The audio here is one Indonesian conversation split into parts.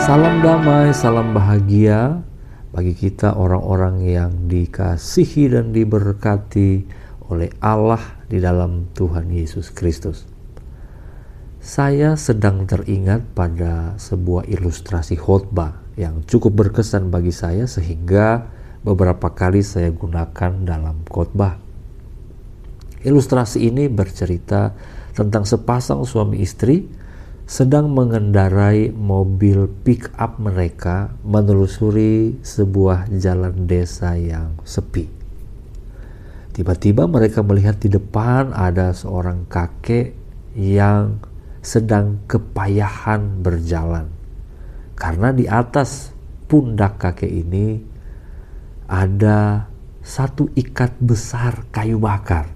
Salam damai, salam bahagia bagi kita orang-orang yang dikasihi dan diberkati oleh Allah di dalam Tuhan Yesus Kristus. Saya sedang teringat pada sebuah ilustrasi khotbah yang cukup berkesan bagi saya sehingga beberapa kali saya gunakan dalam khotbah. Ilustrasi ini bercerita tentang sepasang suami istri sedang mengendarai mobil pick up mereka menelusuri sebuah jalan desa yang sepi. Tiba-tiba mereka melihat di depan ada seorang kakek yang sedang kepayahan berjalan. Karena di atas pundak kakek ini ada satu ikat besar kayu bakar.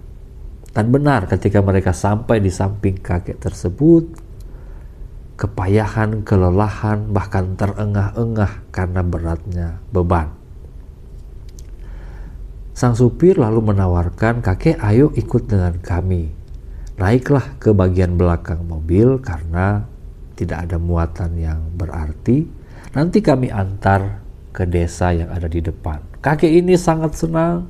Dan benar ketika mereka sampai di samping kakek tersebut, kepayahan, kelelahan, bahkan terengah-engah karena beratnya beban. Sang supir lalu menawarkan, "Kakek, ayo ikut dengan kami. Naiklah ke bagian belakang mobil karena tidak ada muatan yang berarti. Nanti kami antar ke desa yang ada di depan." Kakek ini sangat senang,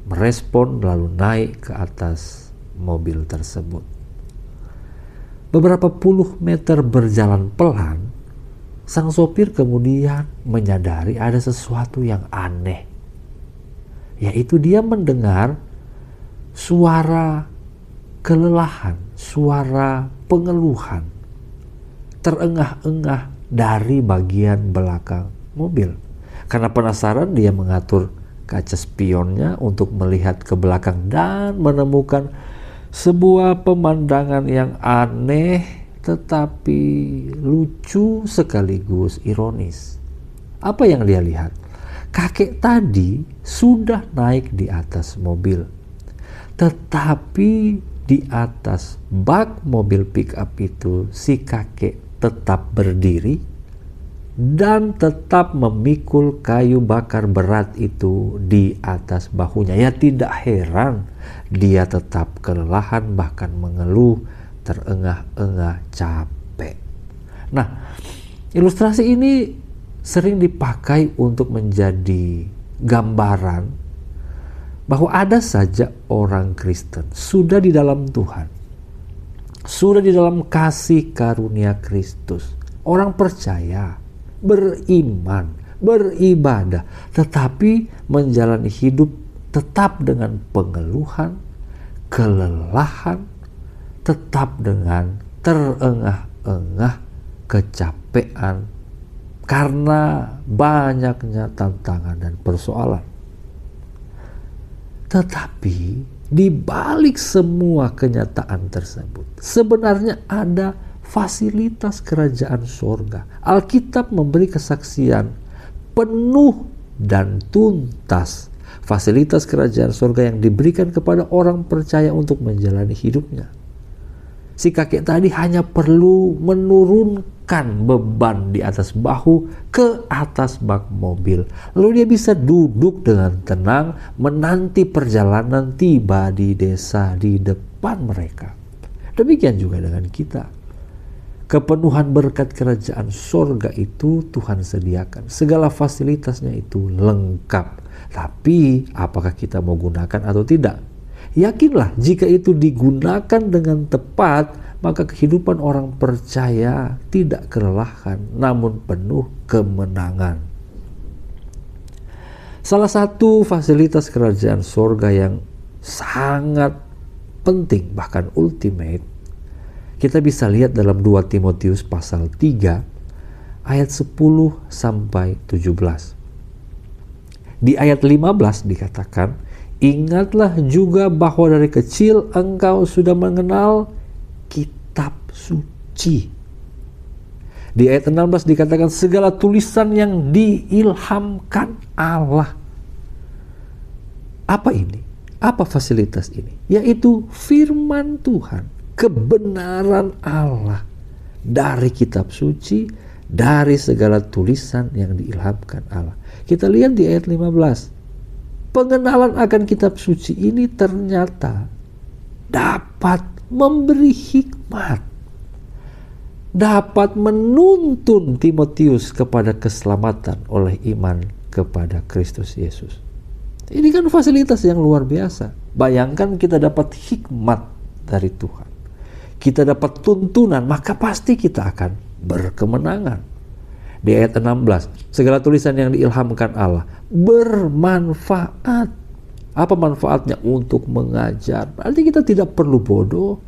merespon lalu naik ke atas mobil tersebut. Beberapa puluh meter berjalan pelan, sang sopir kemudian menyadari ada sesuatu yang aneh. Yaitu dia mendengar suara kelelahan, suara pengeluhan, terengah-engah dari bagian belakang mobil. Karena penasaran, dia mengatur kaca spionnya untuk melihat ke belakang dan menemukan sebuah pemandangan yang aneh tetapi lucu sekaligus ironis. Apa yang dia lihat? Kakek tadi sudah naik di atas mobil, tetapi di atas bak mobil pick up itu si kakek tetap berdiri dan tetap memikul kayu bakar berat itu di atas bahunya. Ya, tidak heran dia tetap kelelahan, bahkan mengeluh, terengah-engah, capek. Nah, ilustrasi ini sering dipakai untuk menjadi gambaran bahwa ada saja orang Kristen sudah di dalam Tuhan, sudah di dalam kasih karunia Kristus, orang percaya, beriman, beribadah, tetapi menjalani hidup tetap dengan pengeluhan, kelelahan, tetap dengan terengah-engah, kecapean karena banyaknya tantangan dan persoalan. Tetapi di balik semua kenyataan tersebut sebenarnya ada fasilitas kerajaan sorga. Alkitab memberi kesaksian penuh dan tuntas fasilitas kerajaan sorga yang diberikan kepada orang percaya untuk menjalani hidupnya. Si kakek tadi hanya perlu menurunkan beban di atas bahu ke atas bak mobil. Lalu dia bisa duduk dengan tenang menanti perjalanan tiba di desa di depan mereka. Demikian juga dengan kita. Kepenuhan berkat kerajaan sorga itu Tuhan sediakan. Segala fasilitasnya itu lengkap. Tapi apakah kita mau gunakan atau tidak? Yakinlah jika itu digunakan dengan tepat, maka kehidupan orang percaya tidak kelelahan namun penuh kemenangan. Salah satu fasilitas kerajaan sorga yang sangat penting, bahkan ultimate, kita bisa lihat dalam 2 Timotius pasal 3 ayat 10 sampai 17. Di ayat 15 dikatakan, "Ingatlah juga bahwa dari kecil engkau sudah mengenal kitab suci." Di ayat 16 dikatakan segala tulisan yang diilhamkan Allah. Apa ini? Apa fasilitas ini? Yaitu firman Tuhan, kebenaran Allah dari kitab suci, dari segala tulisan yang diilhamkan Allah. Kita lihat di ayat 15. Pengenalan akan kitab suci ini ternyata dapat memberi hikmat. dapat menuntun Timotius kepada keselamatan oleh iman kepada Kristus Yesus. Ini kan fasilitas yang luar biasa. Bayangkan kita dapat hikmat dari Tuhan, kita dapat tuntunan, maka pasti kita akan berkemenangan. Di ayat 16, segala tulisan yang diilhamkan Allah bermanfaat. Apa manfaatnya? Untuk mengajar. Berarti kita tidak perlu bodoh,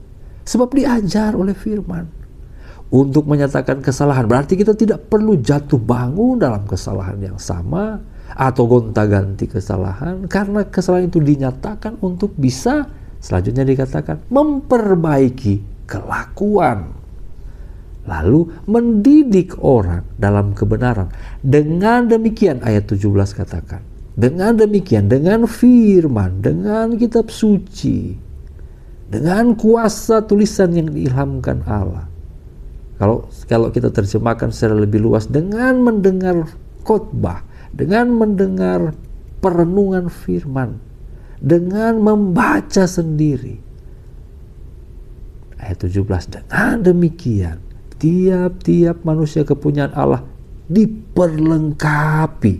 sebab diajar oleh firman. Untuk menyatakan kesalahan, berarti kita tidak perlu jatuh bangun dalam kesalahan yang sama atau gonta-ganti kesalahan, karena kesalahan itu dinyatakan untuk bisa selanjutnya dikatakan memperbaiki kelakuan. Lalu mendidik orang dalam kebenaran. Dengan demikian, ayat 17 katakan, dengan demikian, dengan firman, dengan kitab suci, dengan kuasa tulisan yang diilhamkan Allah. Kalau kita terjemahkan secara lebih luas, dengan mendengar khotbah, dengan mendengar perenungan firman, dengan membaca sendiri. Ayat 17, dengan demikian tiap-tiap manusia kepunyaan Allah diperlengkapi,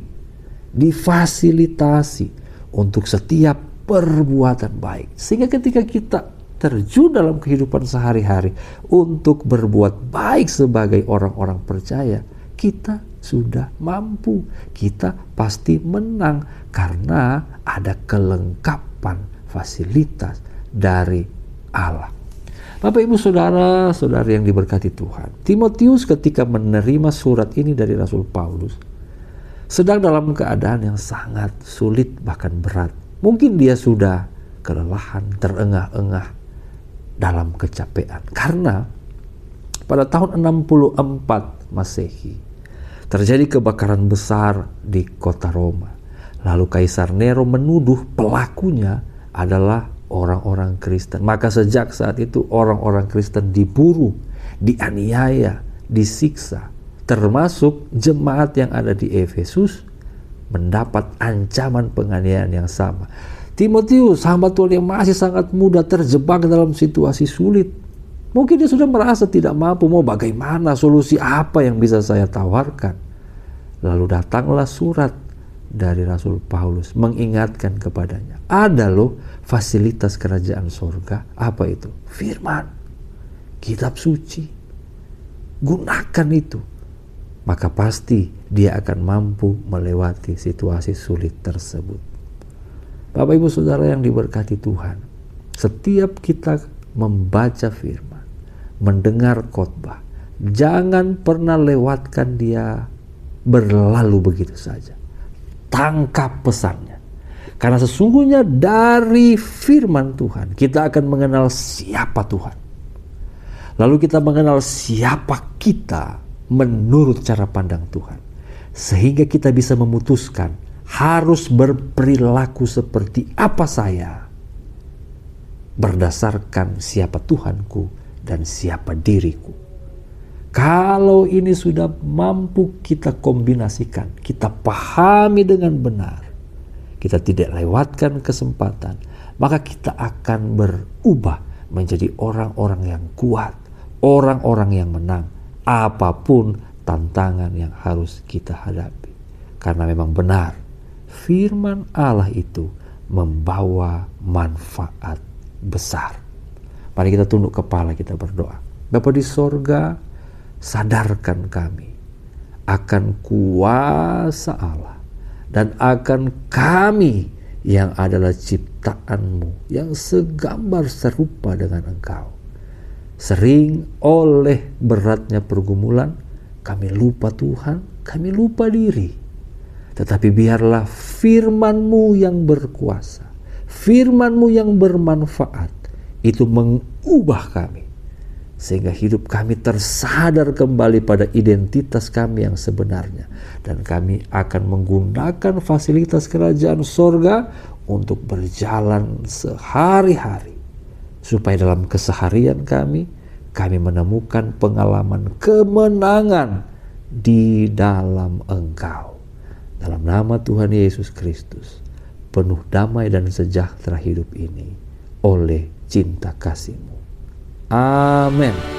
difasilitasi untuk setiap perbuatan baik. Sehingga ketika kita terjun dalam kehidupan sehari-hari untuk berbuat baik sebagai orang-orang percaya, kita sudah mampu, kita pasti menang karena ada kelengkapan fasilitas dari Allah. Bapak, Ibu, saudara-saudari yang diberkati Tuhan, Timotius ketika menerima surat ini dari Rasul Paulus sedang dalam keadaan yang sangat sulit, bahkan berat. Mungkin dia sudah kelelahan, terengah-engah dalam kecapean, karena pada tahun 64 Masehi terjadi kebakaran besar di kota Roma. Lalu Kaisar Nero menuduh pelakunya adalah orang-orang Kristen. Maka sejak saat itu orang-orang Kristen diburu, dianiaya, disiksa, termasuk jemaat yang ada di Efesus mendapat ancaman penganiayaan yang sama. Timotius, hamba Tuhan yang masih sangat muda, terjebak dalam situasi sulit. Mungkin dia sudah merasa tidak mampu, mau bagaimana, solusi apa yang bisa saya tawarkan. Lalu datanglah surat dari Rasul Paulus mengingatkan kepadanya, ada loh fasilitas kerajaan sorga. Apa itu? Firman, kitab suci. Gunakan itu, maka pasti dia akan mampu melewati situasi sulit tersebut. Bapak, Ibu, saudara yang diberkati Tuhan, setiap kita membaca firman, mendengar khotbah, jangan pernah lewatkan dia berlalu begitu saja. Tangkap pesannya, karena sesungguhnya dari firman Tuhan kita akan mengenal siapa Tuhan, lalu kita mengenal siapa kita menurut cara pandang Tuhan, sehingga kita bisa memutuskan harus berperilaku seperti apa saya berdasarkan siapa Tuhanku dan siapa diriku. Kalau ini sudah mampu kita kombinasikan, kita pahami dengan benar, kita tidak lewatkan kesempatan, maka kita akan berubah menjadi orang-orang yang kuat, orang-orang yang menang apapun tantangan yang harus kita hadapi. Karena memang benar, firman Allah itu membawa manfaat besar. Mari kita tunduk kepala, kita berdoa. Bapa di sorga, sadarkan kami akan kuasa Allah dan akan kami yang adalah ciptaan-Mu yang segambar serupa dengan Engkau. Sering oleh beratnya pergumulan kami lupa Tuhan, kami lupa diri. Tetapi biarlah firman-Mu yang berkuasa, firman-Mu yang bermanfaat itu mengubah kami, sehingga hidup kami tersadar kembali pada identitas kami yang sebenarnya, dan kami akan menggunakan fasilitas kerajaan sorga untuk berjalan sehari-hari, supaya dalam keseharian kami menemukan pengalaman kemenangan di dalam Engkau. Dalam nama Tuhan Yesus Kristus, penuh damai dan sejahtera hidup ini oleh cinta kasih-Mu. Amin.